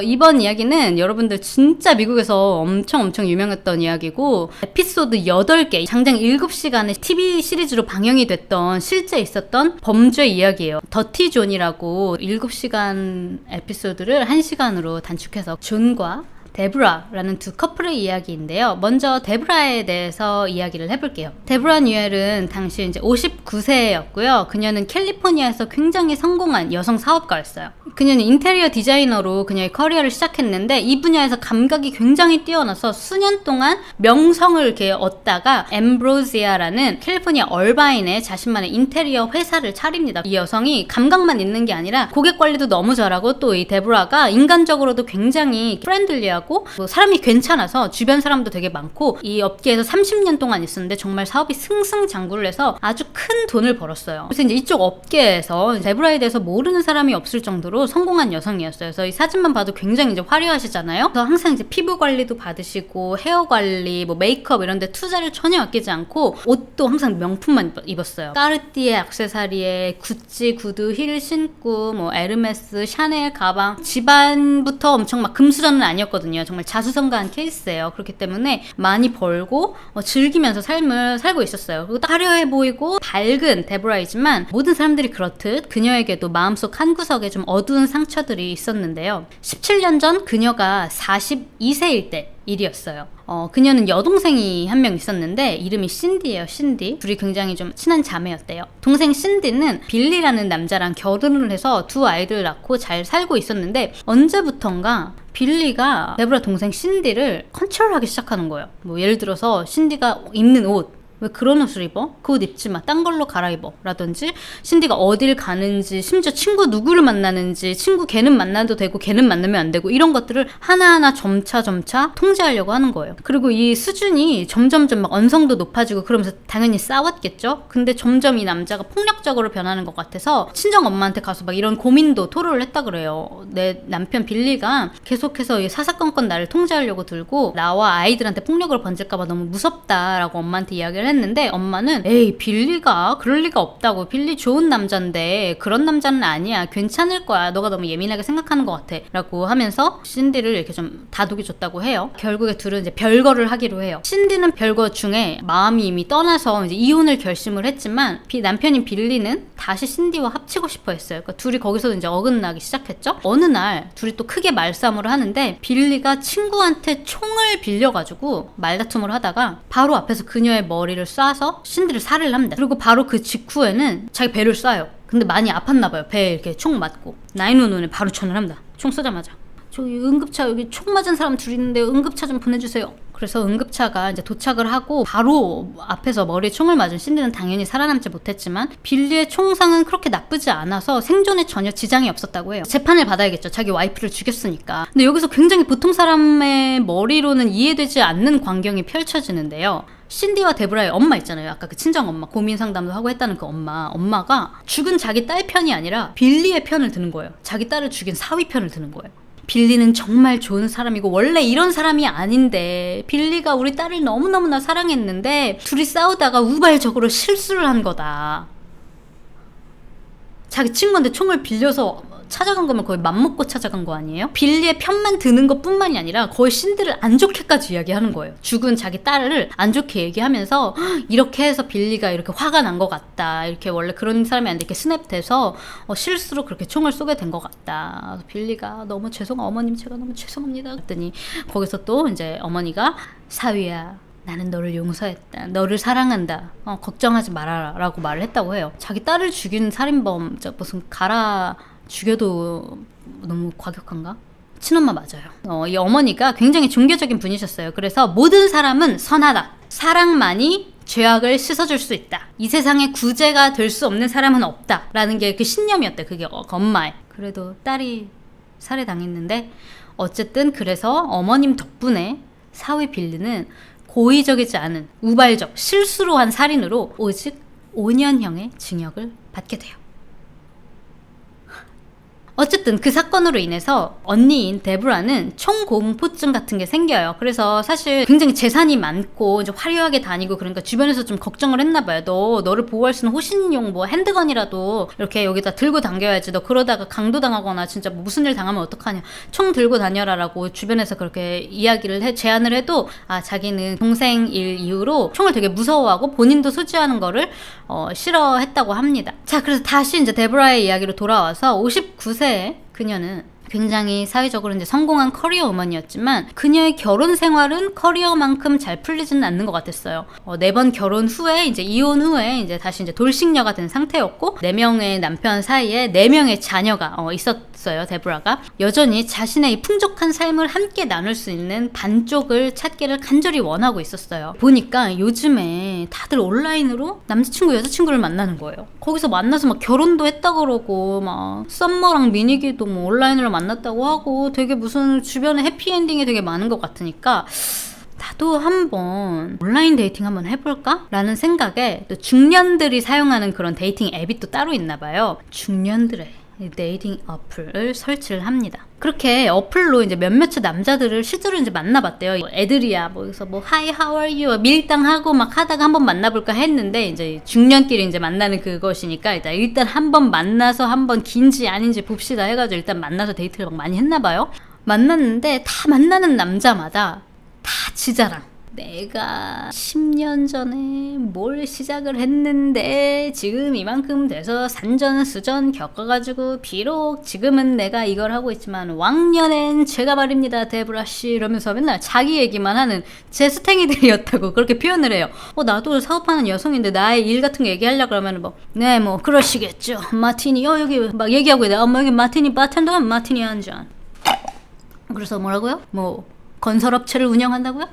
이번 이야기는 여러분들 진짜 미국에서 엄청 유명했던 이야기고, 에피소드 8개, 장장 7시간의 TV 시리즈로 방영이 됐던 실제 있었던 범죄 이야기예요. 더티 존이라고 7시간 에피소드를 1시간으로 단축해서 존과 데브라라는 두 커플의 이야기인데요. 먼저 데브라에 대해서 이야기를 해볼게요. 데브라 뉴엘은 당시 이제 59세였고요. 그녀는 캘리포니아에서 굉장히 성공한 여성 사업가였어요. 그녀는 인테리어 디자이너로 그녀의 커리어를 시작했는데 이 분야에서 감각이 굉장히 뛰어나서 수년 동안 명성을 이렇게 얻다가 엠브로시아라는 캘리포니아 얼바인의 자신만의 인테리어 회사를 차립니다. 이 여성이 감각만 있는 게 아니라 고객 관리도 너무 잘하고 또 이 데브라가 인간적으로도 굉장히 프렌들리하고 사람이 괜찮아서 주변 사람도 되게 많고 이 업계에서 30년 동안 있었는데 정말 사업이 승승장구를 해서 아주 큰 돈을 벌었어요. 그래서 이제 이쪽 업계에서 데브라에 대해서 모르는 사람이 없을 정도로 성공한 여성이었어요. 그래서 이 사진만 봐도 굉장히 이제 화려하시잖아요. 그래서 항상 이제 피부 관리도 받으시고 헤어 관리, 뭐 메이크업 이런 데 투자를 전혀 아끼지 않고 옷도 항상 명품만 입었어요. 까르띠에 액세서리에 구찌 구두, 힐 신고, 뭐 에르메스, 샤넬 가방, 집안부터 엄청 막 금수저는 아니었거든요. 정말 자수성가한 케이스예요. 그렇기 때문에 많이 벌고 즐기면서 삶을 살고 있었어요. 그리고 화려해 보이고 밝은 데브라이지만 모든 사람들이 그렇듯 그녀에게도 마음속 한구석에 좀 어두운 상처들이 있었는데요. 17년 전 그녀가 42세일 때 일이었어요. 그녀는 여동생이 한 명 있었는데 이름이 신디예요. 신디. 둘이 굉장히 좀 친한 자매였대요. 동생 신디는 빌리라는 남자랑 결혼을 해서 두 아이들을 낳고 잘 살고 있었는데 언제부턴가 빌리가 데브라 동생 신디를 컨트롤하기 시작하는 거예요. 뭐 예를 들어서 신디가 입는 옷, 왜 그런 옷을 입어? 그 옷 입지 마. 딴 걸로 갈아입어. 라든지 신디가 어딜 가는지, 심지어 친구 누구를 만나는지, 친구 걔는 만나도 되고 걔는 만나면 안 되고 이런 것들을 하나하나 점차 통제하려고 하는 거예요. 그리고 이 수준이 점점점 막 언성도 높아지고 그러면서 당연히 싸웠겠죠? 근데 점점 이 남자가 폭력적으로 변하는 것 같아서 친정 엄마한테 가서 막 이런 고민도 토로를 했다 그래요. 내 남편 빌리가 계속해서 이 사사건건 나를 통제하려고 들고 나와 아이들한테 폭력을 번질까봐 너무 무섭다라고 엄마한테 이야기를 했는데 엄마는 에이 빌리가 그럴 리가 없다고, 빌리 좋은 남잔데 그런 남자는 아니야, 괜찮을 거야, 너가 너무 예민하게 생각하는 것 같아 라고 하면서 신디를 이렇게 좀 다독여 줬다고 해요. 결국에 둘은 이제 별거를 하기로 해요. 신디는 별거 중에 마음이 이미 떠나서 이제 이혼을 결심을 했지만 남편인 빌리는 다시 신디와 합치고 싶어 했어요. 그러니까 둘이 거기서 이제 어긋나기 시작했죠. 어느 날 둘이 또 크게 말싸움을 하는데 빌리가 친구한테 총을 빌려가지고 말다툼을 하다가 바로 앞에서 그녀의 머리를 쏴서 신디를 살해를 합니다. 그리고 바로 그 직후에는 자기 배를 쏴요. 근데 많이 아팠나봐요. 배에 이렇게 총 맞고. 911에 바로 전화를 합니다. 총 쏘자마자. 저기 응급차, 여기 총 맞은 사람 둘 있는데 응급차 좀 보내주세요. 그래서 응급차가 이제 도착을 하고 바로 앞에서 머리에 총을 맞은 신디는 당연히 살아남지 못했지만 빌리의 총상은 그렇게 나쁘지 않아서 생존에 전혀 지장이 없었다고 해요. 재판을 받아야겠죠. 자기 와이프를 죽였으니까. 근데 여기서 굉장히 보통 사람의 머리로는 이해되지 않는 광경이 펼쳐지는데요. 신디와 데브라의 엄마 있잖아요. 아까 그 친정 엄마, 고민 상담도 하고 했다는 그 엄마가 죽은 자기 딸 편이 아니라 빌리의 편을 드는 거예요. 자기 딸을 죽인 사위 편을 드는 거예요. 빌리는 정말 좋은 사람이고 원래 이런 사람이 아닌데 빌리가 우리 딸을 너무너무나 사랑했는데 둘이 싸우다가 우발적으로 실수를 한 거다. 자기 친구한테 총을 빌려서 찾아간 거면 거의 맘먹고 찾아간 거 아니에요? 빌리의 편만 드는 것 뿐만이 아니라 거의 신디를 안 좋게까지 이야기하는 거예요. 죽은 자기 딸을 안 좋게 얘기하면서 이렇게 해서 빌리가 이렇게 화가 난 것 같다, 이렇게 원래 그런 사람이 아닌데 이렇게 스냅돼서 실수로 그렇게 총을 쏘게 된 것 같다. 빌리가 너무 어머님 제가 너무 죄송합니다 그랬더니 거기서 또 이제 어머니가 사위야, 나는 너를 용서했다, 너를 사랑한다, 걱정하지 말아라 라고 말을 했다고 해요. 자기 딸을 죽인 살인범 무슨 죽여도 너무 과격한가? 친엄마 맞아요. 이 어머니가 굉장히 종교적인 분이셨어요. 그래서 모든 사람은 선하다, 사랑만이 죄악을 씻어줄 수 있다, 이 세상에 구제가 될 수 없는 사람은 없다 라는 게 그 신념이었대. 그게 엄마의. 그래도 딸이 살해당했는데 어쨌든 그래서 어머님 덕분에 사위 빌리는 고의적이지 않은 우발적 실수로 한 살인으로 오직 5년형의 징역을 받게 돼요. 어쨌든 그 사건으로 인해서 언니인 데브라는 총공포증 같은 게 생겨요. 그래서 사실 굉장히 재산이 많고 이제 화려하게 다니고 그러니까 주변에서 좀 걱정을 했나 봐요. 너를 보호할 수 있는 호신용 뭐 핸드건이라도 이렇게 여기다 들고 다녀야지. 너 그러다가 강도당하거나 진짜 뭐 무슨 일 당하면 어떡하냐. 총 들고 다녀라라고 주변에서 그렇게 제안을 해도 자기는 동생 일 이후로 총을 되게 무서워하고 본인도 소지하는 거를 싫어했다고 합니다. 자, 그래서 다시 이제 데브라의 이야기로 돌아와서 59세에 그녀는 굉장히 사회적으로 이제 성공한 커리어 우먼이었지만 그녀의 결혼 생활은 커리어만큼 잘 풀리지는 않는 것 같았어요. 4번 결혼 후에 이제 이혼 후에 이제 다시 이제 돌싱녀가 된 상태였고 4명의 남편 사이에 4명의 자녀가 있었어요. 데브라가 여전히 자신의 이 풍족한 삶을 함께 나눌 수 있는 반쪽을 찾기를 간절히 원하고 있었어요. 보니까 요즘에 다들 온라인으로 남자친구 여자친구를 만나는 거예요. 거기서 만나서 막 결혼도 했다 그러고 막 썸머랑 미니기도 뭐 온라인으로 만났다고 하고 되게 무슨 주변에 해피엔딩이 되게 많은 것 같으니까 나도 한번 온라인 데이팅 한번 해볼까? 라는 생각에 또 중년들이 사용하는 그런 데이팅 앱이 또 따로 있나 봐요. 중년들의 데이팅 어플을 설치를 합니다. 그렇게 어플로 이제 몇몇의 남자들을 실제로 이제 만나봤대요. 애들이야, 여기서 Hi, how are you? 밀당하고 막 하다가 한번 만나볼까 했는데, 이제 중년끼리 이제 만나는 그것이니까, 일단 한번 만나서 한번 긴지 아닌지 봅시다 해가지고 일단 만나서 데이트를 막 많이 했나봐요. 만났는데, 다 만나는 남자마다 다 지자랑. 내가 10년 전에 뭘 시작을 했는데 지금 이만큼 돼서 산전수전 겪어가지고 비록 지금은 내가 이걸 하고 있지만 왕년엔 제가 말입니다 데브라 씨 이러면서 맨날 자기 얘기만 하는 제스탱이들이었다고 그렇게 표현을 해요. 나도 사업하는 여성인데 나의 일 같은 거 얘기하려고 그러면 네 뭐 그러시겠죠. 마티니 여기 막 얘기하고 있는데 여기 마티니 바텐더 마티니 한 잔. 그래서 뭐라고요? 건설업체를 운영한다고요?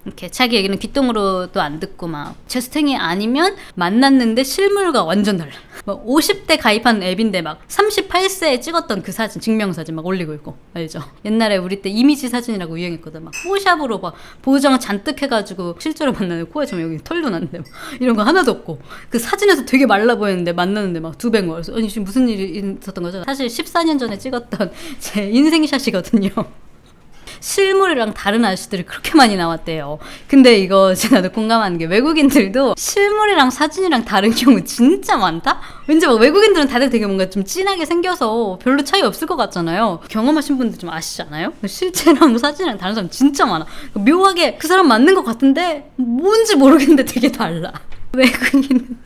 이렇게 자기 얘기는 귓등으로도 안 듣고 막 제스탱이 아니면 만났는데 실물과 완전 달라. 50대 가입한 앱인데 막 38세에 찍었던 그 사진 증명사진 막 올리고 있고 알죠? 옛날에 우리 때 이미지 사진이라고 유행했거든. 막 포샵으로 막 보정 잔뜩 해가지고 실제로 만나는 코에 좀 여기 털도 났는데 막 이런 거 하나도 없고 그 사진에서 되게 말라 보였는데 만났는데 막 2배 그래서 아니 지금 무슨 일이 있었던 거죠? 사실 14년 전에 찍었던 제 인생샷이거든요. 실물이랑 다른 아저씨들이 그렇게 많이 나왔대요. 근데 이거 나도 공감하는 게 외국인들도 실물이랑 사진이랑 다른 경우 진짜 많다? 왠지 막 외국인들은 다들 되게 뭔가 좀 진하게 생겨서 별로 차이 없을 것 같잖아요. 경험하신 분들 좀 아시잖아요? 실제랑 사진이랑 다른 사람 진짜 많아. 묘하게 그 사람 맞는 것 같은데 뭔지 모르겠는데 되게 달라. 외국인은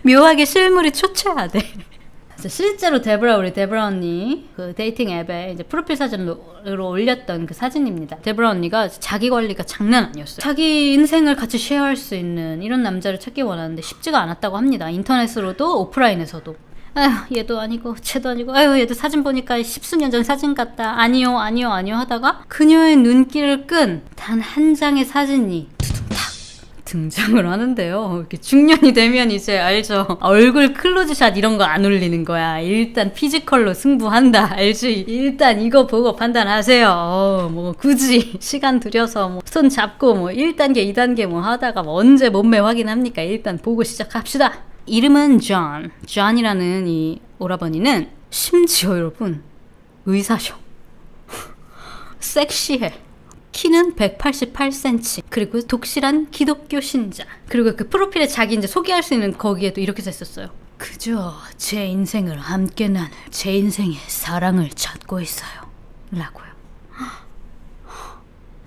묘하게 실물이 초췌하대. 실제로 우리 데브라 언니 그 데이팅 앱에 이제 프로필 사진으로 올렸던 그 사진입니다. 데브라 언니가 자기 관리가 장난 아니었어요. 자기 인생을 같이 쉐어할 수 있는 이런 남자를 찾기 원하는데 쉽지가 않았다고 합니다. 인터넷으로도 오프라인에서도. 아휴 얘도 아니고 쟤도 아니고 아휴 얘도 사진 보니까 10수년 전 사진 같다. 아니요 하다가 그녀의 눈길을 끈 단 한 장의 사진이 등장을 하는데요. 이렇게 중년이 되면 이제 알죠. 얼굴 클로즈샷 이런 거 안 올리는 거야. 일단 피지컬로 승부한다. 알지? 일단 이거 보고 판단하세요. 굳이 시간 들여서 손 잡고 1단계, 2단계 하다가 언제 몸매 확인합니까? 일단 보고 시작합시다. 이름은 존이라는 이 오라버니는 심지어 여러분 의사셔. 섹시해. 키는 188cm. 그리고 독실한 기독교 신자. 그리고 그 프로필에 자기 이제 소개할 수 있는 거기에도 이렇게 썼어요. 그저 제 인생을 함께 나눌 제 인생의 사랑을 찾고 있어요. 라고요.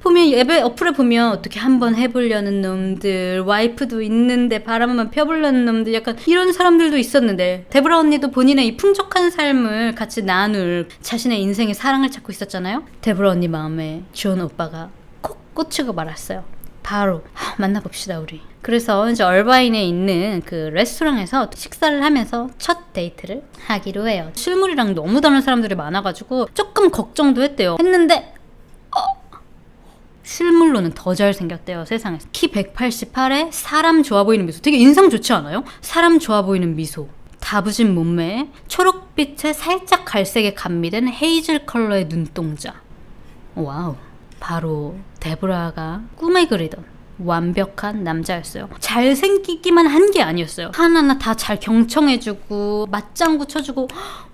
보면 앱에 어플에 보면 어떻게 한번 해보려는 놈들, 와이프도 있는데 바람만 펴보려는 놈들, 약간 이런 사람들도 있었는데 데브라 언니도 본인의 이 풍족한 삶을 같이 나눌 자신의 인생의 사랑을 찾고 있었잖아요. 데브라 언니 마음에 존 오빠가 콕 꽂히고 말았어요. 바로 만나봅시다 우리. 그래서 이제 얼바인에 있는 그 레스토랑에서 식사를 하면서 첫 데이트를 하기로 해요. 실물이랑 너무 다른 사람들이 많아가지고 조금 걱정도 했는데 실물로는 더 잘생겼대요. 세상에서. 키 188에 사람 좋아 보이는 미소. 되게 인상 좋지 않아요? 사람 좋아 보이는 미소. 다부진 몸매에 초록빛에 살짝 갈색에 감미된 헤이즐 컬러의 눈동자. 와우. 바로 데브라가 꿈에 그리던 완벽한 남자였어요. 잘생기기만 한 게 아니었어요. 하나하나 다 잘 경청해주고 맞장구 쳐주고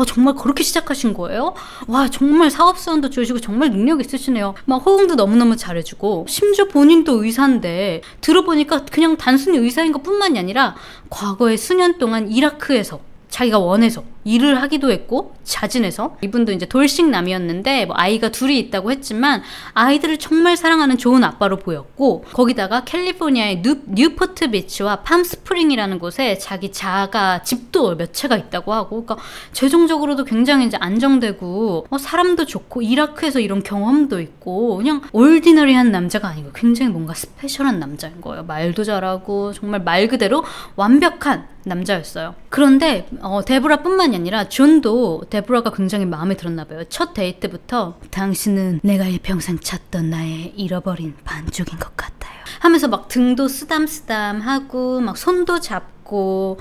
정말 그렇게 시작하신 거예요? 와 정말 사업수완도 좋으시고 정말 능력 있으시네요. 막 호응도 너무너무 잘해주고 심지어 본인도 의사인데 들어보니까 그냥 단순히 의사인 것뿐만이 아니라 과거에 수년 동안 이라크에서 자기가 원해서 일을 하기도 했고 자진해서 이분도 이제 돌싱남이었는데 뭐 아이가 둘이 있다고 했지만 아이들을 정말 사랑하는 좋은 아빠로 보였고 거기다가 캘리포니아의 뉴포트 비치와 팜스프링이라는 곳에 자기 자가 집도 몇 채가 있다고 하고 그러니까 재정적으로도 굉장히 이제 안정되고 사람도 좋고 이라크에서 이런 경험도 있고 그냥 올디너리한 남자가 아니고 굉장히 뭔가 스페셜한 남자인 거예요. 말도 잘하고 정말 말 그대로 완벽한 남자였어요. 그런데 데보라뿐만이 아니라 존도 데보라가 굉장히 마음에 들었나 봐요. 첫 데이트부터 당신은 내가 일평생 찾던 나의 잃어버린 반쪽인 것 같아요 하면서 막 등도 쓰담쓰담하고 막 손도 잡고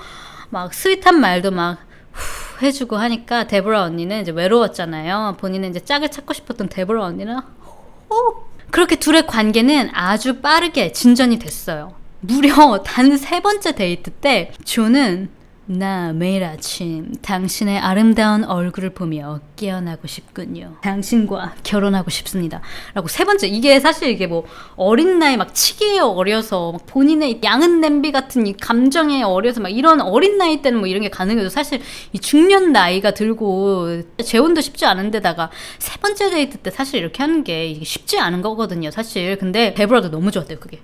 막 스윗한 말도 막 해주고 하니까 데보라 언니는 이제 외로웠잖아요. 본인은 이제 짝을 찾고 싶었던 데보라 언니는 그렇게 둘의 관계는 아주 빠르게 진전이 됐어요. 무려 단 3번째 데이트 때 존은 나 매일 아침 당신의 아름다운 얼굴을 보며 깨어나고 싶군요. 당신과 결혼하고 싶습니다. 라고 3번째 이게 사실 이게 뭐 어린 나이 막 치기에 어려서 막 본인의 양은 냄비 같은 이 감정에 어려서 막 이런 어린 나이 때는 뭐 이런 게 가능해도 사실 이 중년 나이가 들고 재혼도 쉽지 않은 데다가 3번째 데이트 때 사실 이렇게 하는 게 이게 쉽지 않은 거거든요 사실. 근데 데보라도 너무 좋았대요 그게.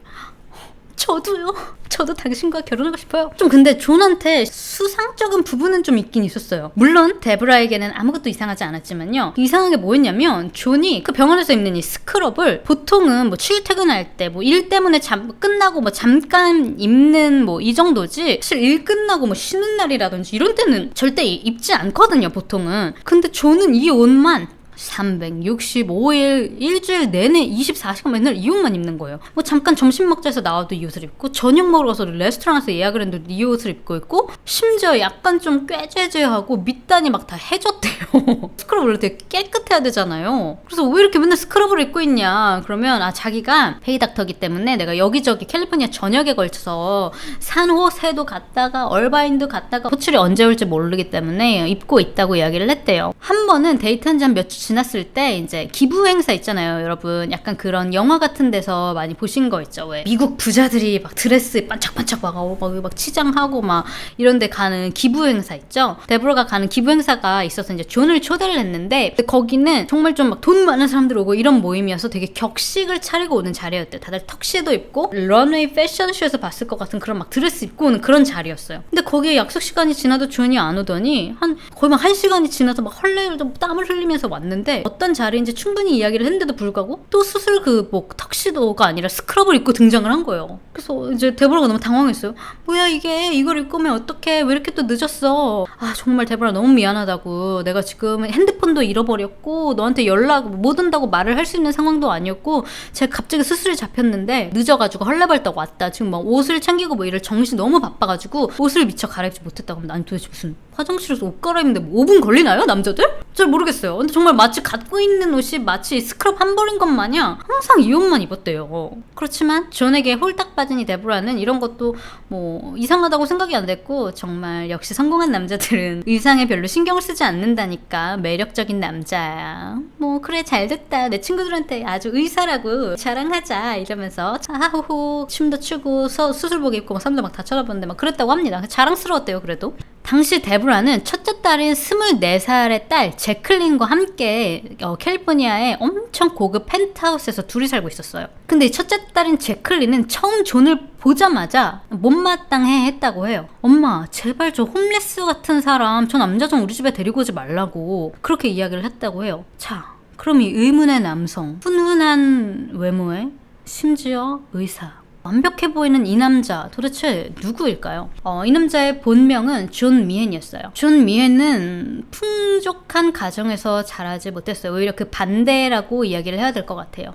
저도요. 저도 당신과 결혼하고 싶어요. 좀 근데 존한테 수상적인 부분은 좀 있긴 있었어요. 물론 데보라에게는 아무것도 이상하지 않았지만요. 이상한 게 뭐였냐면 존이 그 병원에서 입는 이 스크럽을 보통은 뭐 출퇴근할 때 뭐 일 때문에 끝나고 뭐 잠깐 입는 뭐 이 정도지 사실 일 끝나고 뭐 쉬는 날이라든지 이런 때는 절대 입지 않거든요 보통은. 근데 존은 이 옷만 365일 일주일 내내 24시간 맨날 이 옷만 입는 거예요. 뭐 잠깐 점심 먹자 해서 나와도 이 옷을 입고 저녁 먹으러 가서 레스토랑에서 예약을 했는데 이 옷을 입고 있고 심지어 약간 좀 꾀죄죄하고 밑단이 막 다 해졌대요. 스크럽 원래 되게 깨끗해야 되잖아요. 그래서 왜 이렇게 맨날 스크럽을 입고 있냐 그러면 자기가 페이닥터기 때문에 내가 여기저기 캘리포니아 전역에 걸쳐서 산호세도 갔다가 얼바인도 갔다가 호출이 언제 올지 모르기 때문에 입고 있다고 이야기를 했대요. 한 번은 데이트한 지 한 몇 주 지났을 때 이제 기부 행사 있잖아요 여러분. 약간 그런 영화 같은 데서 많이 보신 거 있죠. 왜 미국 부자들이 막 드레스 반짝반짝 막 치장하고 막 이런 데 가는 기부 행사 있죠. 데보라가 가는 기부 행사가 있어서 이제 존을 초대를 했는데 거기는 정말 좀 막 돈 많은 사람들 오고 이런 모임이어서 되게 격식을 차리고 오는 자리였대요. 다들 턱시도 입고 런웨이 패션쇼에서 봤을 것 같은 그런 막 드레스 입고 오는 그런 자리였어요. 근데 거기에 약속 시간이 지나도 존이 안 오더니 거의 막 1시간이 지나서 막 헐레일도 땀을 흘리면서 왔는데 어떤 자리인지 충분히 이야기를 했는데도 불구하고 또 수술 그 뭐 턱시도가 아니라 스크럽을 입고 등장을 한 거예요. 그래서 이제 데보라가 너무 당황했어요. 뭐야 이게 이걸 입고 오면 어떡해 왜 이렇게 또 늦었어. 정말 데보라 너무 미안하다고. 내가 지금 핸드폰도 잃어버렸고 너한테 연락 못 온다고 말을 할 수 있는 상황도 아니었고 제가 갑자기 수술이 잡혔는데 늦어가지고 헐레벌떡 왔다. 지금 막 옷을 챙기고 뭐 이럴 정신이 너무 바빠가지고 옷을 미처 갈아입지 못했다고 하면 난 도대체 무슨 화장실에서 옷 갈아입는데 뭐 5분 걸리나요 남자들? 잘 모르겠어요. 근데 정말 마치 갖고 있는 옷이 마치 스크럽 한 벌인 것 마냥 항상 이 옷만 입었대요. 그렇지만 존에게 홀딱 빠진 이 데보라는 이런 것도 뭐 이상하다고 생각이 안 됐고 정말 역시 성공한 남자들은 의상에 별로 신경을 쓰지 않는다니까 매력적인 남자야. 뭐 그래 잘됐다. 내 친구들한테 아주 의사라고 자랑하자 이러면서 하호호 춤도 추고 수술복 입고 막 사람들 막 다 쳐다보는데 막 그랬다고 합니다. 자랑스러웠대요. 그래도 당시 데보라는 첫째 딸인 24살의 딸 제클린과 함께 캘리포니아의 엄청 고급 펜트하우스에서 둘이 살고 있었어요. 근데 이 첫째 딸인 제클린은 처음 존을 보자마자 못마땅해 했다고 해요. 엄마 제발 저 홈레스 같은 사람 저 남자 좀 우리 집에 데리고 오지 말라고 그렇게 이야기를 했다고 해요. 자 그럼 이 의문의 남성 훈훈한 외모에 심지어 의사 완벽해 보이는 이 남자 도대체 누구일까요? 이 남자의 본명은 존 미헨이었어요. 존 미헨은 풍족한 가정에서 자라지 못했어요. 오히려 그 반대라고 이야기를 해야 될 것 같아요.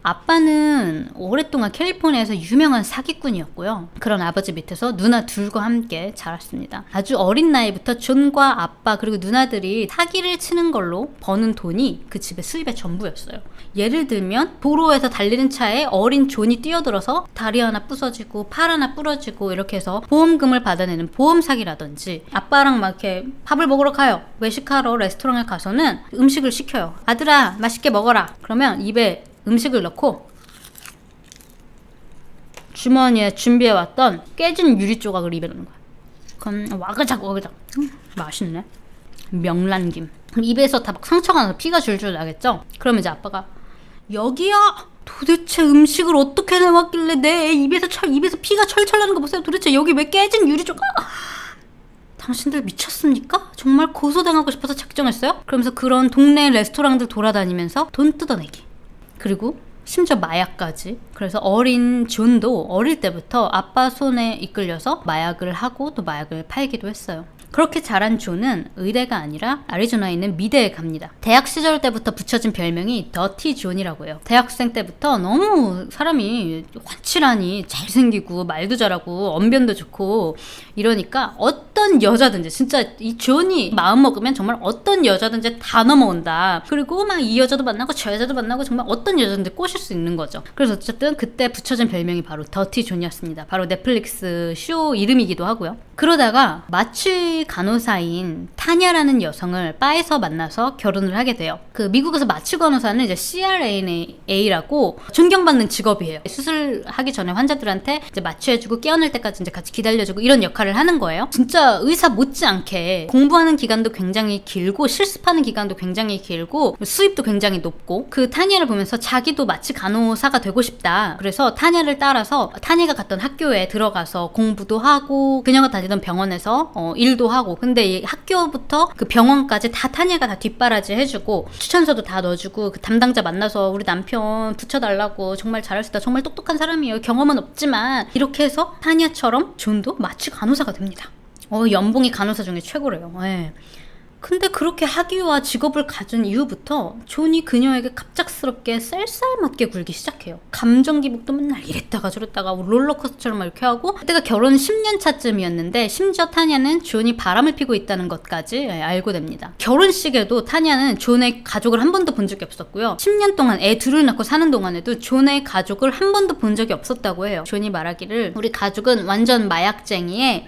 아빠는 오랫동안 캘리포니아에서 유명한 사기꾼이었고요. 그런 아버지 밑에서 누나 둘과 함께 자랐습니다. 아주 어린 나이부터 존과 아빠 그리고 누나들이 사기를 치는 걸로 버는 돈이 그 집의 수입의 전부였어요. 예를 들면 도로에서 달리는 차에 어린 존이 뛰어들어서 다리 하나 부서지고 팔 하나 부러지고 이렇게 해서 보험금을 받아내는 보험 사기라든지, 아빠랑 막 이렇게 밥을 먹으러 가요. 외식하러 레스토랑에 가서는 음식을 시켜요. 아들아 맛있게 먹어라. 그러면 입에 음식을 넣고 주머니에 준비해왔던 깨진 유리 조각을 입에 넣는 거야. 그럼 와그작 맛있네. 명란김. 그럼 입에서 다 막 상처가 나서 피가 줄줄 나겠죠? 그러면 이제 아빠가 여기야! 도대체 음식을 어떻게 내왔길래 내 입에서 피가 철철 나는 거 보세요. 도대체 여기 왜 깨진 유리 조각? 당신들 미쳤습니까? 정말 고소당하고 싶어서 작정했어요? 그러면서 그런 동네 레스토랑들 돌아다니면서 돈 뜯어내기. 그리고 심지어 마약까지. 그래서 어린 존도 어릴 때부터 아빠 손에 이끌려서 마약을 하고 또 마약을 팔기도 했어요. 그렇게 자란 존은 의대가 아니라 애리조나에 있는 미대에 갑니다. 대학 시절 때부터 붙여진 별명이 더티 존이라고 해요. 대학생 때부터 너무 사람이 환칠하니 잘생기고 말도 잘하고 언변도 좋고 이러니까 어떤 여자든지, 진짜 이 존이 마음 먹으면 정말 어떤 여자든지 다 넘어온다. 그리고 막 이 여자도 만나고 저 여자도 만나고 정말 어떤 여자든지 꼬실 수 있는 거죠. 그래서 어쨌든 그때 붙여진 별명이 바로 더티 존이었습니다. 바로 넷플릭스 쇼 이름이기도 하고요. 그러다가 마취 간호사인 타냐라는 여성을 바에서 만나서 결혼을 하게 돼요. 그 미국에서 마취 간호사는 이제 CRNA라고 존경받는 직업이에요. 수술하기 전에 환자들한테 이제 마취해주고 깨어날 때까지 이제 같이 기다려주고 이런 역할을 하는 거예요. 진짜 의사 못지않게 공부하는 기간도 굉장히 길고 실습하는 기간도 굉장히 길고 수입도 굉장히 높고, 그 타냐를 보면서 자기도 마취 간호사가 되고 싶다. 그래서 타냐를 따라서 타냐가 갔던 학교에 들어가서 공부도 하고 그녀가 다니던 병원에서 일도 하고, 근데 이 학교부터 그 병원까지 다 타냐가 다 뒷바라지 해주고 추천서도 다 넣어주고, 그 담당자 만나서 우리 남편 붙여달라고, 정말 잘할 수 있다, 정말 똑똑한 사람이에요, 경험은 없지만, 이렇게 해서 타냐처럼 존도 마취 간호사가 됩니다. 연봉이 간호사 중에 최고래요. 예. 근데 그렇게 학위와 직업을 가진 이후부터 존이 그녀에게 갑작스럽게 쌀쌀맞게 굴기 시작해요. 감정 기복도 맨날 이랬다가 저랬다가 롤러코스터처럼 이렇게 하고, 그때가 결혼 10년 차쯤이었는데 심지어 타냐는 존이 바람을 피고 있다는 것까지 알고 됩니다. 결혼식에도 타냐는 존의 가족을 한 번도 본 적이 없었고요. 10년 동안 애 둘을 낳고 사는 동안에도 존의 가족을 한 번도 본 적이 없었다고 해요. 존이 말하기를 우리 가족은 완전 마약쟁이에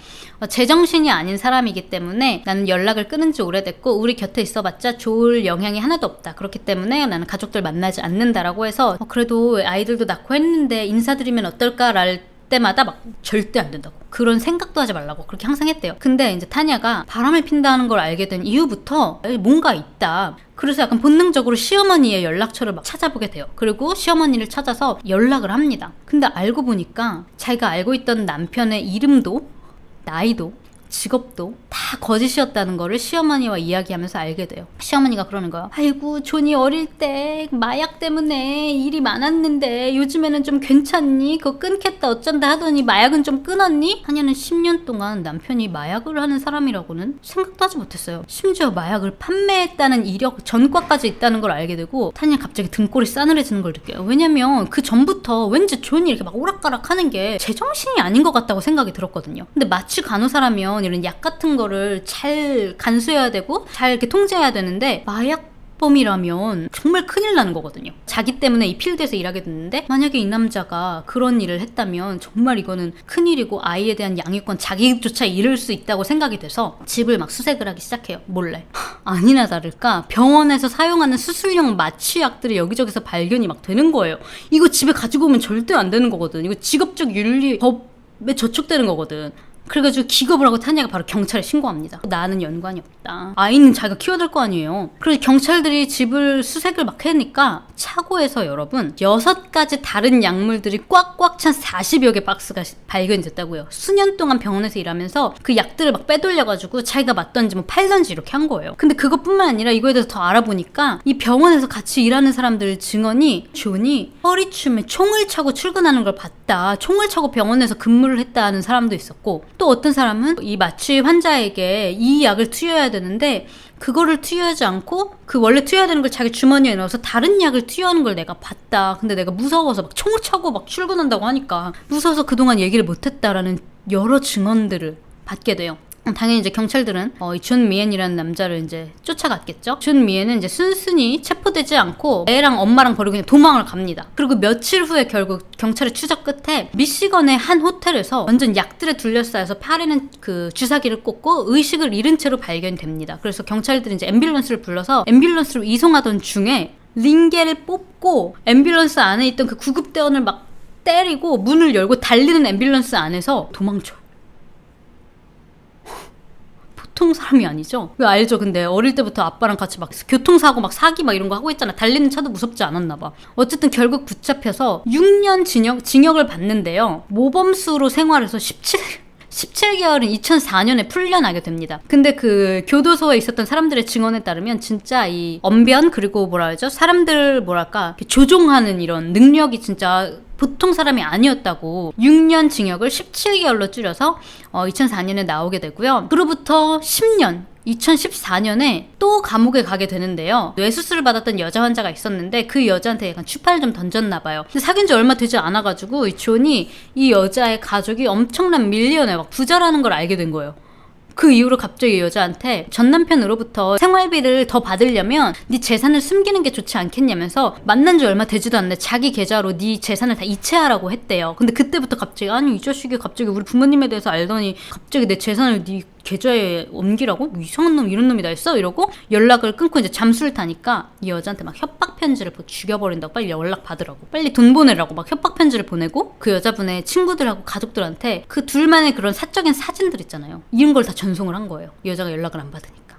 제정신이 아닌 사람이기 때문에 나는 연락을 끊은 지 오래됐고 우리 곁에 있어봤자 좋을 영향이 하나도 없다. 그렇기 때문에 나는 가족들 만나지 않는다라고 해서 그래도 아이들도 낳고 했는데 인사드리면 어떨까 랄 때마다 막 절대 안 된다고, 그런 생각도 하지 말라고 그렇게 항상 했대요. 근데 이제 타냐가 바람을 핀다는 걸 알게 된 이후부터 뭔가 있다. 그래서 약간 본능적으로 시어머니의 연락처를 막 찾아보게 돼요. 그리고 시어머니를 찾아서 연락을 합니다. 근데 알고 보니까 자기가 알고 있던 남편의 이름도 나이도 직업도 다 거짓이었다는 거를 시어머니와 이야기하면서 알게 돼요. 시어머니가 그러는 거예요. 아이고 존이 어릴 때 마약 때문에 일이 많았는데 요즘에는 좀 괜찮니? 그거 끊겠다 어쩐다 하더니 마약은 좀 끊었니? 타냐는 10년 동안 남편이 마약을 하는 사람이라고는 생각도 하지 못했어요. 심지어 마약을 판매했다는 이력 전과까지 있다는 걸 알게 되고 타냐 갑자기 등골이 싸늘해지는 걸 느껴요. 왜냐면 그 전부터 왠지 존이 이렇게 막 오락가락 하는 게 제정신이 아닌 것 같다고 생각이 들었거든요. 근데 마취 간호사라면 이런 약 같은 거를 잘 간수해야 되고 잘 이렇게 통제해야 되는데 마약범이라면 정말 큰일 나는 거거든요. 자기 때문에 이 필드에서 일하게 됐는데 만약에 이 남자가 그런 일을 했다면 정말 이거는 큰일이고 아이에 대한 양육권 자기조차 잃을 수 있다고 생각이 돼서 집을 막 수색을 하기 시작해요. 몰래. 아니나 다를까 병원에서 사용하는 수술용 마취약들이 여기저기서 발견이 막 되는 거예요. 이거 집에 가지고 오면 절대 안 되는 거거든. 이거 직업적 윤리 법에 저촉되는 거거든. 그래가지고 기겁을 하고 타냐가 바로 경찰에 신고합니다. 나는 연관이 없다. 아이는 자기가 키워야 될 거 아니에요. 그래서 경찰들이 집을 수색을 막 해니까 차고에서 여러분 6가지 다른 약물들이 꽉꽉 찬 40여 개 박스가 발견이 됐다고요. 수년 동안 병원에서 일하면서 그 약들을 막 빼돌려가지고 자기가 맞던지 뭐 팔던지 이렇게 한 거예요. 근데 그것뿐만 아니라 이거에 대해서 더 알아보니까 이 병원에서 같이 일하는 사람들 증언이 존이 허리춤에 총을 차고 출근하는 걸 봤다. 봤다. 총을 차고 병원에서 근무를 했다 하는 사람도 있었고, 또 어떤 사람은 이 마취 환자에게 이 약을 투여해야 되는데 그거를 투여하지 않고 그 원래 투여해야 되는 걸 자기 주머니에 넣어서 다른 약을 투여하는 걸 내가 봤다. 근데 내가 무서워서 막 총을 차고 막 출근한다고 하니까 무서워서 그동안 얘기를 못했다라는 여러 증언들을 받게 돼요. 당연히 이제 경찰들은 이 존 미엔이라는 남자를 이제 쫓아갔겠죠. 존 미엔은 이제 순순히 체포되지 않고 애랑 엄마랑 버리고 그냥 도망을 갑니다. 그리고 며칠 후에 결국 경찰의 추적 끝에 미시건의 한 호텔에서 완전 약들에 둘러싸여서 팔에는 그 주사기를 꽂고 의식을 잃은 채로 발견됩니다. 그래서 경찰들이 이제 앰뷸런스를 불러서 앰뷸런스로 이송하던 중에 링겔을 뽑고 앰뷸런스 안에 있던 그 구급대원을 막 때리고 문을 열고 달리는 앰뷸런스 안에서 도망쳐요. 보통 사람이 아니죠. 왜 알죠? 근데 어릴 때부터 아빠랑 같이 막 교통사고 막 사기 막 이런 거 하고 있잖아. 달리는 차도 무섭지 않았나 봐. 어쨌든 결국 붙잡혀서 6년 징역을 받는데요. 모범수로 생활해서 17개월은 2004년에 풀려나게 됩니다. 근데 그 교도소에 있었던 사람들의 증언에 따르면 진짜 이 언변 그리고 뭐라 하죠? 사람들 뭐랄까 조종하는 이런 능력이 진짜 보통 사람이 아니었다고 6년 징역을 17개월로 줄여서 2004년에 나오게 되고요. 그로부터 10년 2014년에 또 감옥에 가게 되는데요. 뇌수술을 받았던 여자 환자가 있었는데 그 여자한테 약간 추파를 좀 던졌나 봐요. 근데 사귄 지 얼마 되지 않아가지고 이 존이 이 여자의 가족이 엄청난 밀리언에 막 부자라는 걸 알게 된 거예요. 그 이후로 갑자기 이 여자한테 전 남편으로부터 생활비를 더 받으려면 네 재산을 숨기는 게 좋지 않겠냐면서 만난 지 얼마 되지도 않는데 자기 계좌로 네 재산을 다 이체하라고 했대요. 근데 그때부터 갑자기 아니 이 자식이 갑자기 우리 부모님에 대해서 알더니 갑자기 내 재산을 네 계좌에 옮기라고? 이상한 놈 이런 놈이 다 있어? 이러고 연락을 끊고 이제 잠수를 타니까 이 여자한테 막 협박 편지를 죽여버린다고 빨리 연락 받으라고 빨리 돈 보내라고 막 협박 편지를 보내고 그 여자분의 친구들하고 가족들한테 그 둘만의 그런 사적인 사진들 있잖아요. 이런 걸 다 전송을 한 거예요. 이 여자가 연락을 안 받으니까.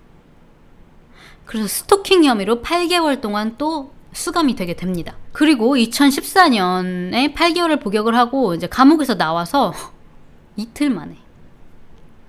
그래서 스토킹 혐의로 8개월 동안 또 수감이 되게 됩니다. 그리고 2014년에 8개월을 복역을 하고 이제 감옥에서 나와서 이틀 만에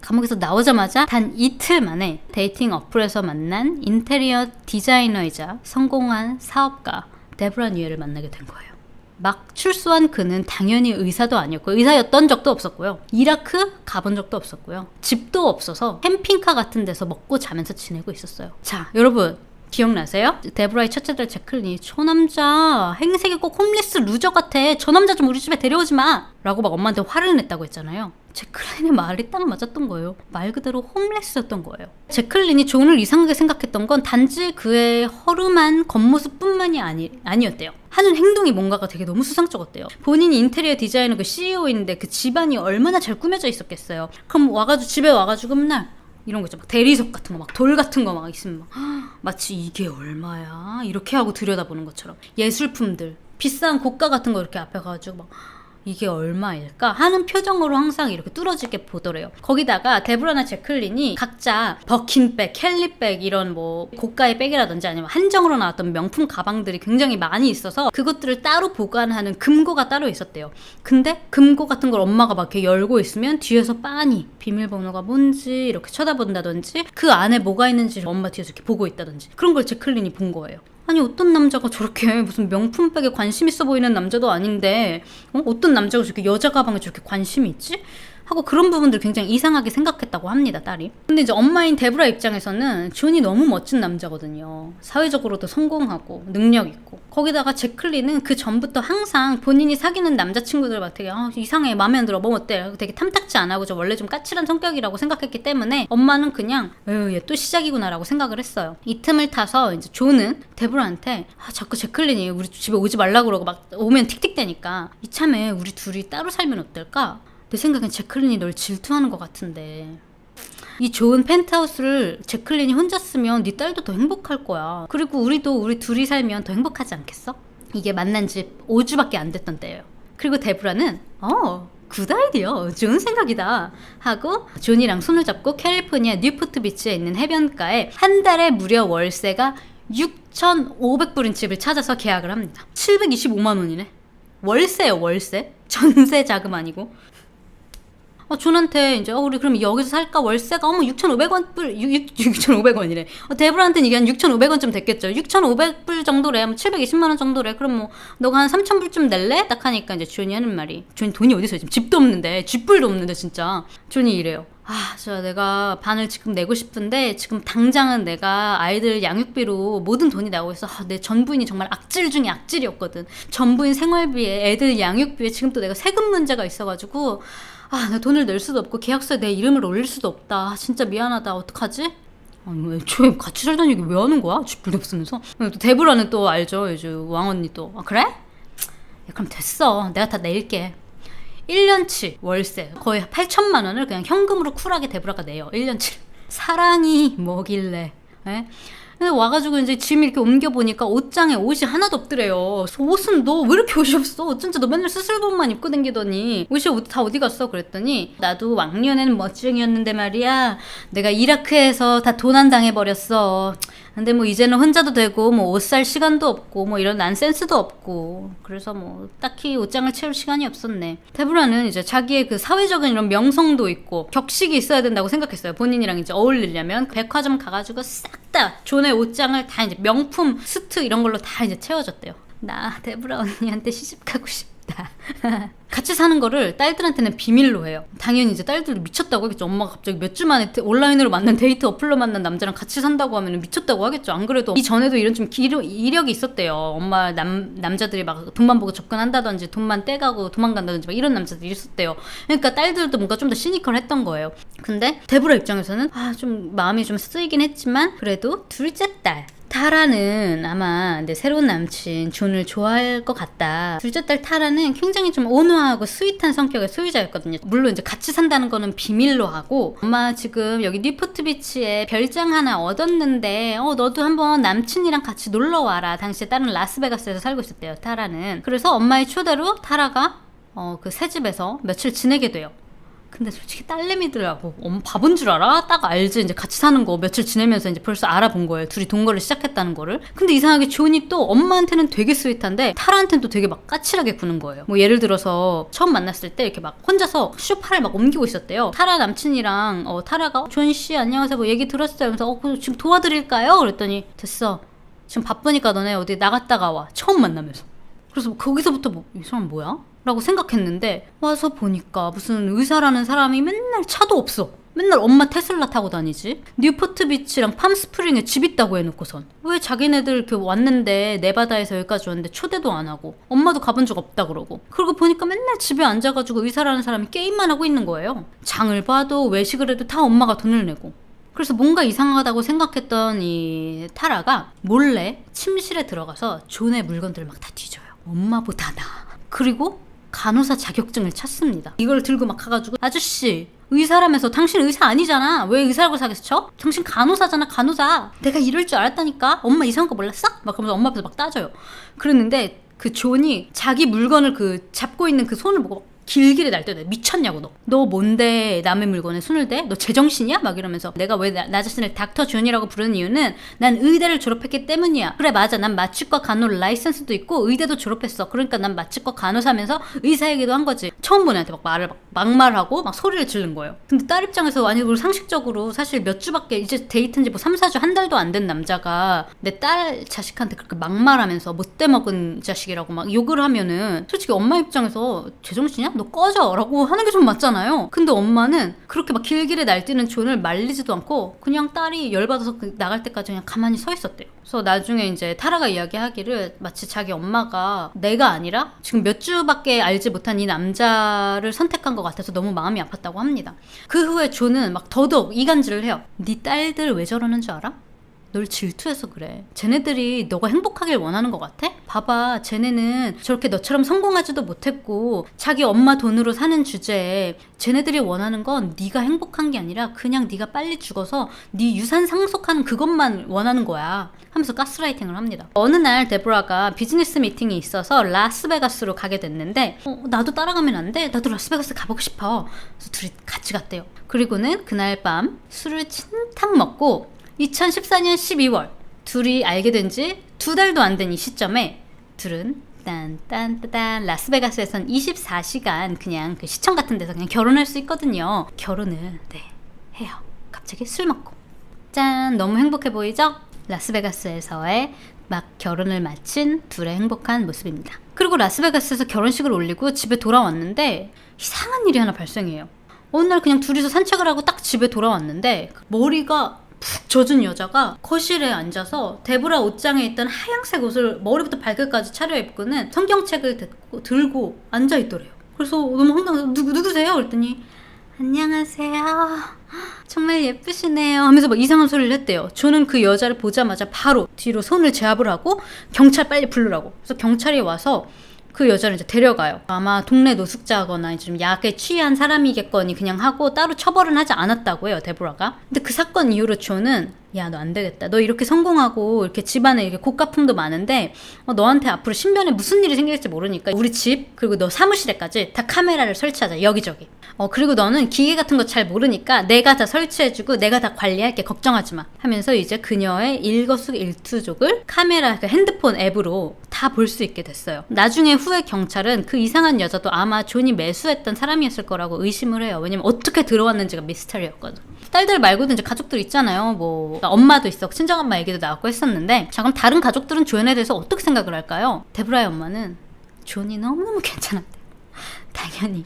감옥에서 나오자마자 단 이틀 만에 데이팅 어플에서 만난 인테리어 디자이너이자 성공한 사업가 데브라 뉴엘을 만나게 된 거예요. 막 출소한 그는 당연히 의사도 아니었고 의사였던 적도 없었고요. 이라크 가본 적도 없었고요. 집도 없어서 캠핑카 같은 데서 먹고 자면서 지내고 있었어요. 자, 여러분 기억나세요? 데브라의 첫째 딸 제클린이 저 남자 행색이 꼭 홈리스 루저 같아. 저 남자 좀 우리 집에 데려오지 마. 라고 막 엄마한테 화를 냈다고 했잖아요. 제클린의 말이 딱 맞았던 거예요. 말 그대로 홈레스였던 거예요. 제클린이 존을 이상하게 생각했던 건 단지 그의 허름한 겉모습뿐만이 아니었대요. 하는 행동이 뭔가가 되게 너무 수상쩍었대요. 본인이 인테리어 디자이너 그 CEO인데 그 집안이 얼마나 잘 꾸며져 있었겠어요. 그럼 집에 와가지고 맨날 이런 거 있죠. 막 대리석 같은 거, 막 돌 같은 거 막 있으면 막 마치 이게 얼마야? 이렇게 하고 들여다보는 것처럼 예술품들, 비싼 고가 같은 거 이렇게 앞에 가가지고 막 이게 얼마일까? 하는 표정으로 항상 이렇게 뚫어지게 보더래요. 거기다가 데브라나 제클린이 각자 버킨백, 캘리백 이런 뭐 고가의 백이라든지 아니면 한정으로 나왔던 명품 가방들이 굉장히 많이 있어서 그것들을 따로 보관하는 금고가 따로 있었대요. 근데 금고 같은 걸 엄마가 막 이렇게 열고 있으면 뒤에서 빤히 비밀번호가 뭔지 이렇게 쳐다본다든지 그 안에 뭐가 있는지 엄마 뒤에서 이렇게 보고 있다든지 그런 걸 제클린이 본 거예요. 아니 어떤 남자가 저렇게 무슨 명품백에 관심 있어 보이는 남자도 아닌데 어떤 남자가 저렇게 여자 가방에 저렇게 관심이 있지? 하고 그런 부분들 굉장히 이상하게 생각했다고 합니다, 딸이. 근데 이제 엄마인 데브라 입장에서는 존이 너무 멋진 남자거든요. 사회적으로도 성공하고 능력 있고. 거기다가 제클린은 그 전부터 항상 본인이 사귀는 남자친구들 막 되게 이상해, 마음에 안 들어, 뭐 어때? 되게 탐탁지 않아 하고 저 원래 좀 까칠한 성격이라고 생각했기 때문에 엄마는 그냥 얘 또 시작이구나 라고 생각을 했어요. 이 틈을 타서 이제 존은 데브라한테 자꾸 제클린이 우리 집에 오지 말라고 그러고 막 오면 틱틱대니까 이참에 우리 둘이 따로 살면 어떨까? 내 생각엔 제클린이 널 질투하는 것 같은데 이 좋은 펜트하우스를 제클린이 혼자 쓰면 네 딸도 더 행복할 거야. 그리고 우리 둘이 살면 더 행복하지 않겠어? 이게 만난 지 5주밖에 안 됐던 때예요. 그리고 데브라는 굿 아이디어, 좋은 생각이다 하고 존이랑 손을 잡고 캘리포니아 뉴포트 비치에 있는 해변가에 한 달에 무려 월세가 6,500불인 집을 찾아서 계약을 합니다. 725만 원이네. 월세예요, 월세. 전세 자금 아니고. 존한테 이제 우리 그럼 여기서 살까? 월세가 6,500원 불 6,500원이래. 데브라한테는 이게 한 6,500원쯤 됐겠죠. 6,500불 정도래. 720만 원 정도래. 그럼 뭐 너가 한 3,000불쯤 낼래? 딱 하니까 이제 존이 하는 말이, 존이 돈이 어디서 지금 집도 없는데 쥐뿔도 없는데 진짜 존이 이래요. 저 내가 반을 지금 내고 싶은데 지금 당장은 내가 아이들 양육비로 모든 돈이 나오고 있어. 내 전부인이 정말 악질 중에 악질이었거든. 전부인 생활비에 애들 양육비에 지금 또 내가 세금 문제가 있어가지고 나 돈을 낼 수도 없고 계약서에 내 이름을 올릴 수도 없다. 진짜 미안하다. 어떡하지? 아니 애초에 같이 살던 얘기 왜 하는 거야? 쥐뿔도 없으면서. 또 데브라는 또 알죠. 요즘 왕언니 또 그래? 야, 그럼 됐어. 내가 다 낼게. 1년치 월세 거의 8천만 원을 그냥 현금으로 쿨하게 데브라가 내요. 1년치. 사랑이 뭐길래. 에? 근데 와가지고 이제 짐 이렇게 옮겨보니까 옷장에 옷이 하나도 없더래요. 옷은 너 왜 이렇게 옷이 없어? 어쩐지 너 맨날 스스로만 입고 다니더니 옷이 다 어디 갔어? 그랬더니 나도 왕년에는 멋쟁이였는데 말이야. 내가 이라크에서 다 도난 당해버렸어. 근데 뭐 이제는 혼자도 되고 뭐 옷 살 시간도 없고 뭐 이런 난센스도 없고 그래서 뭐 딱히 옷장을 채울 시간이 없었네. 데브라는 이제 자기의 그 사회적인 이런 명성도 있고 격식이 있어야 된다고 생각했어요. 본인이랑 이제 어울리려면 백화점 가가지고 싹 다 존의 옷장을 다 이제 명품 스트 이런 걸로 다 이제 채워줬대요. 나 데브라 언니한테 시집 가고 싶다. 같이 사는 거를 딸들한테는 비밀로 해요. 당연히 이제 딸들도 미쳤다고 하겠죠. 엄마가 갑자기 몇 주 만에 온라인으로 만난 데이트 어플로 만난 남자랑 같이 산다고 하면 미쳤다고 하겠죠. 안 그래도 이전에도 이런 좀 이력이 있었대요. 엄마 남자들이 막 돈만 보고 접근한다든지 돈만 떼가고 도망간다든지 막 이런 남자들이 있었대요. 그러니까 딸들도 뭔가 좀 더 시니컬했던 거예요. 근데 데브라 입장에서는 좀 마음이 좀 쓰이긴 했지만 그래도 둘째 딸 타라는 아마 내 새로운 남친 존을 좋아할 것 같다. 둘째 딸 타라는 굉장히 좀 온화하고 스윗한 성격의 소유자였거든요. 물론 이제 같이 산다는 거는 비밀로 하고 엄마 지금 여기 뉴포트 비치에 별장 하나 얻었는데 너도 한번 남친이랑 같이 놀러 와라. 당시에 딸은 라스베가스에서 살고 있었대요. 타라는. 그래서 엄마의 초대로 타라가 그 새 집에서 며칠 지내게 돼요. 근데 솔직히 딸내미들하고 바본 줄 알아? 딱 알지. 이제 같이 사는 거 며칠 지내면서 이제 벌써 알아본 거예요. 둘이 동거를 시작했다는 거를. 근데 이상하게 존이 또 엄마한테는 되게 스윗한데 타라한테는 또 되게 막 까칠하게 구는 거예요. 뭐 예를 들어서 처음 만났을 때 이렇게 막 혼자서 쇼파를 막 옮기고 있었대요. 타라 남친이랑 타라가 존 씨 안녕하세요 뭐 얘기 들었어요. 그래서 지금 도와드릴까요? 그랬더니 됐어. 지금 바쁘니까 너네 어디 나갔다가 와. 처음 만나면서. 그래서 거기서부터 이 사람 뭐야? 라고 생각했는데 와서 보니까 무슨 의사라는 사람이 맨날 차도 없어. 맨날 엄마 테슬라 타고 다니지. 뉴포트 비치랑 팜스프링에 집 있다고 해놓고선 왜 자기네들 이렇게 왔는데 네바다에서 여기까지 왔는데 초대도 안 하고 엄마도 가본 적 없다 그러고. 그러고 보니까 맨날 집에 앉아가지고 의사라는 사람이 게임만 하고 있는 거예요. 장을 봐도 외식을 해도 다 엄마가 돈을 내고. 그래서 뭔가 이상하다고 생각했던 이 타라가 몰래 침실에 들어가서 존의 물건들을 막 다 뒤져요. 엄마보다 나. 그리고 간호사 자격증을 찾습니다. 이걸 들고 막 가가지고 아저씨 의사라면서 당신 의사 아니잖아. 왜 의사라고 사겠어? 당신 간호사잖아. 간호사. 내가 이럴 줄 알았다니까. 엄마 이상한 거 몰랐어? 막 그러면서 엄마 앞에서 막 따져요. 그랬는데 그 존이 자기 물건을 잡고 있는 그 손을 보고 길길이 날뛰어대. 미쳤냐고 너 뭔데 남의 물건에 손을 대? 너 제정신이야? 막 이러면서 내가 왜 나 자신을 닥터 존이라고 부르는 이유는 난 의대를 졸업했기 때문이야. 그래 맞아. 난 마취과 간호 라이선스도 있고 의대도 졸업했어. 그러니까 난 마취과 간호사면서 의사이기도 한 거지. 처음 본 애한테 막 막말하고 막 소리를 지른 거예요. 근데 딸 입장에서 아니 그리고 상식적으로 사실 몇 주밖에 이제 데이트한 지 뭐 3, 4주 한 달도 안 된 남자가 내 딸 자식한테 그렇게 막말하면서 못돼 먹은 자식이라고 막 욕을 하면은 솔직히 엄마 입장에서 제정신이야? 너 꺼져 라고 하는 게 좀 맞잖아요. 근데 엄마는 그렇게 막 길길이 날뛰는 존을 말리지도 않고 그냥 딸이 열받아서 나갈 때까지 그냥 가만히 서 있었대요. 그래서 나중에 이제 타라가 이야기하기를 마치 자기 엄마가 내가 아니라 지금 몇 주밖에 알지 못한 이 남자를 선택한 것 같아서 너무 마음이 아팠다고 합니다. 그 후에 존은 막 더더욱 이간질을 해요. 네 딸들 왜 저러는 줄 알아? 널 질투해서 그래. 쟤네들이 너가 행복하길 원하는 것 같아? 봐봐, 쟤네는 저렇게 너처럼 성공하지도 못했고 자기 엄마 돈으로 사는 주제에 쟤네들이 원하는 건 네가 행복한 게 아니라 그냥 네가 빨리 죽어서 네 유산 상속하는 그것만 원하는 거야 하면서 가스라이팅을 합니다. 어느 날 데보라가 비즈니스 미팅이 있어서 라스베가스로 가게 됐는데 나도 따라가면 안 돼? 나도 라스베가스 가보고 싶어. 그래서 둘이 같이 갔대요. 그리고는 그날 밤 술을 진탕 먹고 2014년 12월 둘이 알게 된 지 2달도 안 된 이 시점에 둘은 딴딴따단 라스베가스에선 24시간 그냥 그 시청 같은 데서 그냥 결혼할 수 있거든요. 결혼을 해요. 갑자기 술 먹고 짠, 너무 행복해 보이죠? 라스베가스에서의 막 결혼을 마친 둘의 행복한 모습입니다. 그리고 라스베가스에서 결혼식을 올리고 집에 돌아왔는데 이상한 일이 하나 발생해요. 어느 날 그냥 둘이서 산책을 하고 딱 집에 돌아왔는데 머리가 푹 젖은 여자가 거실에 앉아서 데브라 옷장에 있던 하얀색 옷을 머리부터 발끝까지 차려입고는 성경책을 들고 앉아있더래요. 그래서 너무 황당해서 누구세요? 그랬더니 안녕하세요. 정말 예쁘시네요 하면서 막 이상한 소리를 했대요. 저는 그 여자를 보자마자 바로 뒤로 손을 제압을 하고 경찰 빨리 부르라고. 그래서 경찰이 와서 그 여자를 이제 데려가요. 아마 동네 노숙자거나 좀 약에 취한 사람이겠거니 그냥 하고 따로 처벌은 하지 않았다고 해요, 데보라가. 근데 그 사건 이후로 존은 야, 너 안 되겠다. 너 이렇게 성공하고 이렇게 집안에 이렇게 고가품도 많은데 너한테 앞으로 신변에 무슨 일이 생길지 모르니까 우리 집 그리고 너 사무실에까지 다 카메라를 설치하자, 여기저기. 그리고 너는 기계 같은 거 잘 모르니까 내가 다 설치해주고 내가 다 관리할게, 걱정하지 마 하면서 이제 그녀의 일거수일투족을 카메라, 그 핸드폰 앱으로 다 볼 수 있게 됐어요. 나중에 후에 경찰은 그 이상한 여자도 아마 존이 매수했던 사람이었을 거라고 의심을 해요. 왜냐면 어떻게 들어왔는지가 미스터리였거든. 딸들 말고도 이제 가족들 있잖아요. 뭐 엄마도 있었고 친정엄마 얘기도 나왔고 했었는데, 자 그럼 다른 가족들은 존에 대해서 어떻게 생각을 할까요? 데브라의 엄마는 존이 너무너무 괜찮았대. 당연히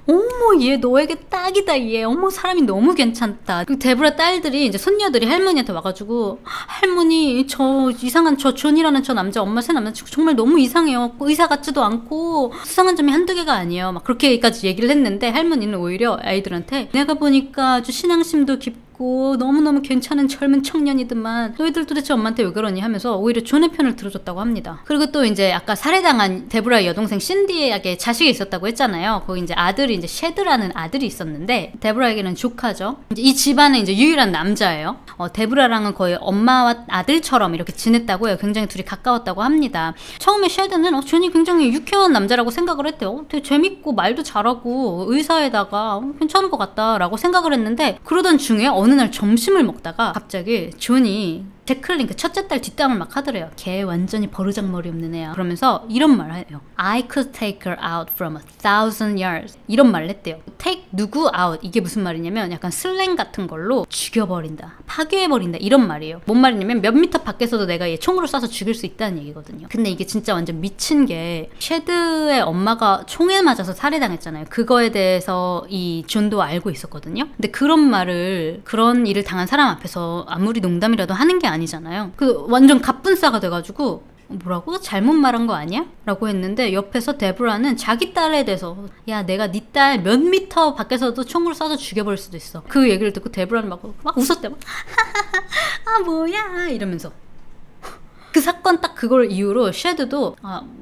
어머 얘 너에게 딱이다, 얘 어머 사람이 너무 괜찮다. 그리고 데브라 딸들이 이제 손녀들이 할머니한테 와가지고 할머니 저 이상한 저 존이라는 저 남자, 엄마 새 남자친구 정말 너무 이상해요, 의사 같지도 않고 수상한 점이 한두 개가 아니에요 막 그렇게까지 얘기를 했는데, 할머니는 오히려 아이들한테 내가 보니까 아주 신앙심도 깊고 너무너무 괜찮은 젊은 청년이더만 너희들 도대체 엄마한테 왜 그러니 하면서 오히려 존의 편을 들어줬다고 합니다. 그리고 또 이제 아까 살해당한 데브라의 여동생 신디에게 자식이 있었다고 했잖아요. 거기 이제 아들이 이제 셰드라는 아들이 있었는데, 데브라에게는 조카죠. 이제 이 집안의 이제 유일한 남자예요. 데브라랑은 거의 엄마와 아들처럼 이렇게 지냈다고 해요. 굉장히 둘이 가까웠다고 합니다. 처음에 셰드는 존이 굉장히 유쾌한 남자라고 생각을 했대요. 되게 재밌고 말도 잘하고 의사에다가 괜찮은 것 같다라고 생각을 했는데, 그러던 중에 어느 날 점심을 먹다가 갑자기 존이 제클린 그 첫째 딸 뒷담을 막 하더래요. 걔 완전히 버르장머리 없는 애야. 그러면서 이런 말을 해요. I could take her out from 1,000 yards. 이런 말을 했대요. take 누구 out, 이게 무슨 말이냐면 약간 슬랭 같은 걸로 죽여버린다, 파괴해버린다, 이런 말이에요. 뭔 말이냐면 몇 미터 밖에서도 내가 얘 총으로 쏴서 죽일 수 있다는 얘기거든요. 근데 이게 진짜 완전 미친 게, 셰드의 엄마가 총에 맞아서 살해당했잖아요. 그거에 대해서 이 존도 알고 있었거든요. 근데 그런 일을 당한 사람 앞에서 아무리 농담이라도 하는 게 아니잖아요. 그 완전 갑분싸가 돼가지고 뭐라고? 잘못 말한 거 아니야? 라고 했는데, 옆에서 데브라는 자기 딸에 대해서 야 내가 네 딸 몇 미터 밖에서도 총으로 쏴서 죽여버릴 수도 있어. 그 얘기를 듣고 데브라는 막 웃었대. 막 아 뭐야 이러면서. 그 사건 딱 그걸 이후로 셰드도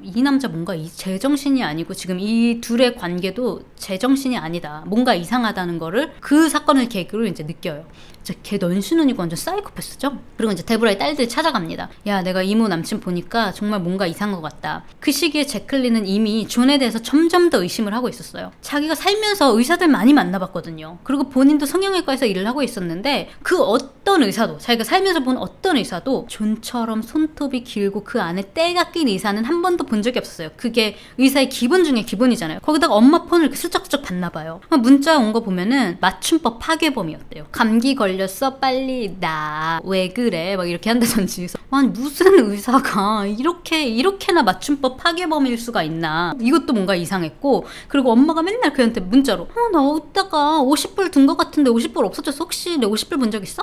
이 남자 뭔가 제정신이 아니고 지금 이 둘의 관계도 제정신이 아니다, 뭔가 이상하다는 거를 그 사건을 계기로 이제 느껴요. 진짜 걔 넌신혼이고 완전 사이코패스죠. 그리고 이제 데브라의 딸들이 찾아갑니다. 야 내가 이모 남친 보니까 정말 뭔가 이상한 것 같다. 그 시기에 제클린은 이미 존에 대해서 점점 더 의심을 하고 있었어요. 자기가 살면서 의사들 많이 만나봤거든요. 그리고 본인도 성형외과에서 일을 하고 있었는데 그 어떤 의사도, 자기가 살면서 본 어떤 의사도 존처럼 손톱이 길고 그 안에 때가 낀 의사는 한 번도 본 적이 없었어요. 그게 의사의 기본 중에 기본이잖아요. 거기다가 엄마 폰을 이렇게 슬쩍슬쩍 봤나 봐요. 문자 온 거 보면은 맞춤법 파괴범이었대요. 감기 걸렸어 빨리 나 왜 그래 막 이렇게 한다든지. 아니 무슨 의사가 이렇게나 맞춤법 파괴범일 수가 있나, 이것도 뭔가 이상했고. 그리고 엄마가 맨날 그한테 문자로 나 이따가 50불 든 거 같은데 50불 없어졌어, 혹시 내 50불 본 적 있어?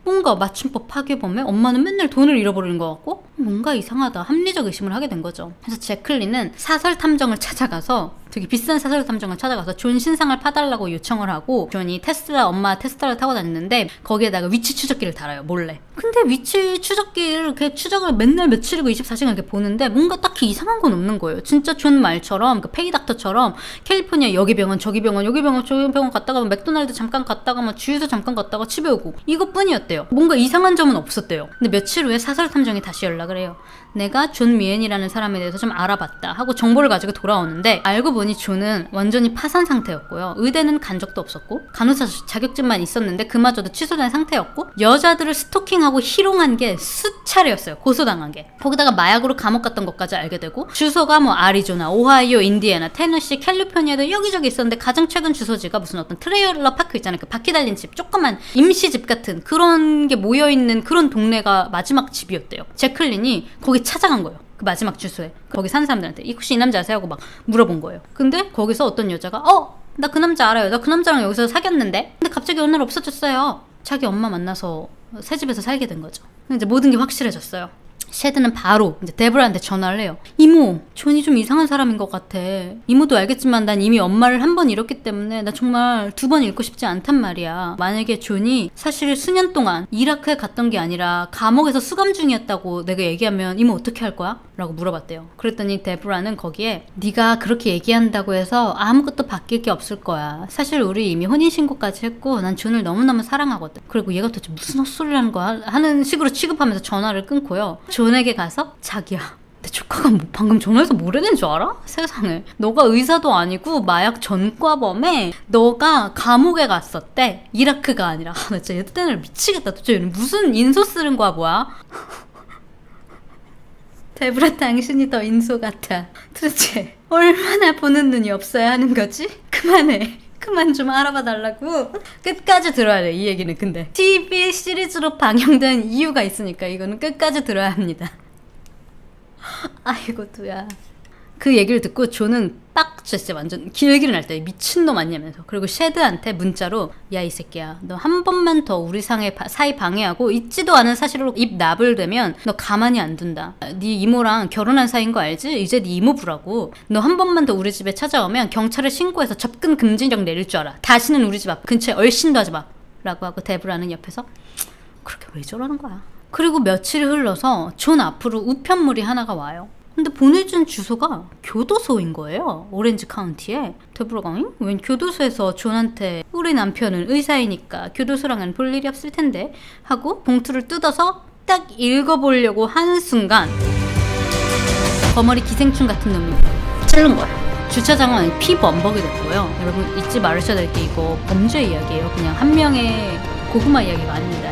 뭔가 맞춤법 파괴범에 엄마는 맨날 돈을 잃어버리는 것 같고 뭔가 이상하다, 합리적 의심을 하게 된 거죠. 그래서 제클린은 사설 탐정을 찾아가서, 되게 비싼 사설 탐정을 찾아가서 존 신상을 파달라고 요청을 하고, 존이 엄마 테슬라를 타고 다녔는데 거기에다가 위치 추적기를 달아요, 몰래. 근데 위치 추적기를 이렇게 추적을 맨날 며칠이고 24시간 이렇게 보는데 뭔가 딱히 이상한 건 없는 거예요. 진짜 존 말처럼, 그 페이닥터처럼 캘리포니아 여기 병원 저기 병원 여기 병원 저기 병원 갔다가 맥도날드 잠깐 갔다가 막 주유소 잠깐 갔다가 집에 오고, 이것뿐이었대요. 뭔가 이상한 점은 없었대요. 근데 며칠 후에 사설 탐정이 다시 연락을 해요. 내가 존 미엔이라는 사람에 대해서 좀 알아봤다 하고 정보를 가지고 돌아오는데 알고 보니 존은 완전히 파산 상태였고요. 의대는 간 적도 없었고 간호사 자격증만 있었는데 그마저도 취소된 상태였고 여자들을 스토킹하고 희롱한 게 수차례였어요. 고소당한 게. 거기다가 마약으로 감옥 갔던 것까지 알게 되고 주소가 뭐 아리조나, 오하이오, 인디애나, 테너시, 캘리포니아도 여기저기 있었는데 가장 최근 주소지가 무슨 어떤 트레일러 파크 있잖아요. 그 바퀴 달린 집, 조그만 임시집 같은 그런 게 모여있는 그런 동네가 마지막 집이었대요. 제클린이 거기 찾아간 거예요. 그 마지막 주소에. 거기 사는 사람들한테 혹시 이 남자 아세요? 하고 막 물어본 거예요. 근데 거기서 어떤 여자가 나 그 남자 알아요. 나 그 남자랑 여기서 사귀었는데 근데 갑자기 어느 날 없어졌어요. 자기 엄마 만나서 새 집에서 살게 된 거죠. 이제 모든 게 확실해졌어요. 셰드는 바로 이제 데브라한테 전화를 해요. 이모, 존이 좀 이상한 사람인 것 같아. 이모도 알겠지만 난 이미 엄마를 한 번 잃었기 때문에 나 정말 두 번 잃고 싶지 않단 말이야. 만약에 존이 사실 수년 동안 이라크에 갔던 게 아니라 감옥에서 수감 중이었다고 내가 얘기하면 이모 어떻게 할 거야? 라고 물어봤대요. 그랬더니 데브라는 거기에 네가 그렇게 얘기한다고 해서 아무것도 바뀔 게 없을 거야. 사실 우리 이미 혼인신고까지 했고 난 존을 너무너무 사랑하거든. 그리고 얘가 도대체 무슨 헛소리라는 거야? 하는 식으로 취급하면서 전화를 끊고요. 존에게 가서 자기야, 내 조카가 뭐 방금 전화해서 뭐라는 줄 알아? 세상에. 너가 의사도 아니고 마약 전과범에 너가 감옥에 갔었대. 이라크가 아니라. 나 진짜 얘 때문에 미치겠다. 도대체 무슨 인소 쓰는 거야 뭐야? 데브라 당신이 더 인소 같아. 도대체 얼마나 보는 눈이 없어야 하는 거지? 그만해. 그만 좀 알아봐 달라고. 끝까지 들어야 돼, 이 얘기는. 근데 TV 시리즈로 방영된 이유가 있으니까 이거는 끝까지 들어야 합니다. 아이고 두야. 그 얘기를 듣고 존은 진짜 완전 길기를 날 때 미친놈 아니냐면서. 그리고 셰드한테 문자로 야 이 새끼야, 너 한 번만 더 우리 사이 방해하고 있지도 않은 사실로 입 나불대면 너 가만히 안 둔다. 네 이모랑 결혼한 사이인 거 알지? 이제 네 이모부라고. 너 한 번만 더 우리 집에 찾아오면 경찰에 신고해서 접근 금지령 내릴 줄 알아. 다시는 우리 집 앞 근처에 얼씬도 하지 마. 라고 하고 데브라는 옆에서 그렇게 왜 저러는 거야. 그리고 며칠이 흘러서 존 앞으로 우편물이 하나가 와요. 근데 보내준 주소가 교도소인 거예요. 오렌지 카운티에. 데브라가 웬 교도소에서 존한테 우리 남편은 의사이니까 교도소랑은 볼 일이 없을 텐데 하고 봉투를 뜯어서 딱 읽어보려고 하는 순간 거머리 기생충 같은 놈이 찔른 거예요. 주차장은 피범벅이 됐고요. 여러분 잊지 말으셔야 될 게 이거 범죄 이야기예요. 그냥 한 명의 고구마 이야기가 아닙니다.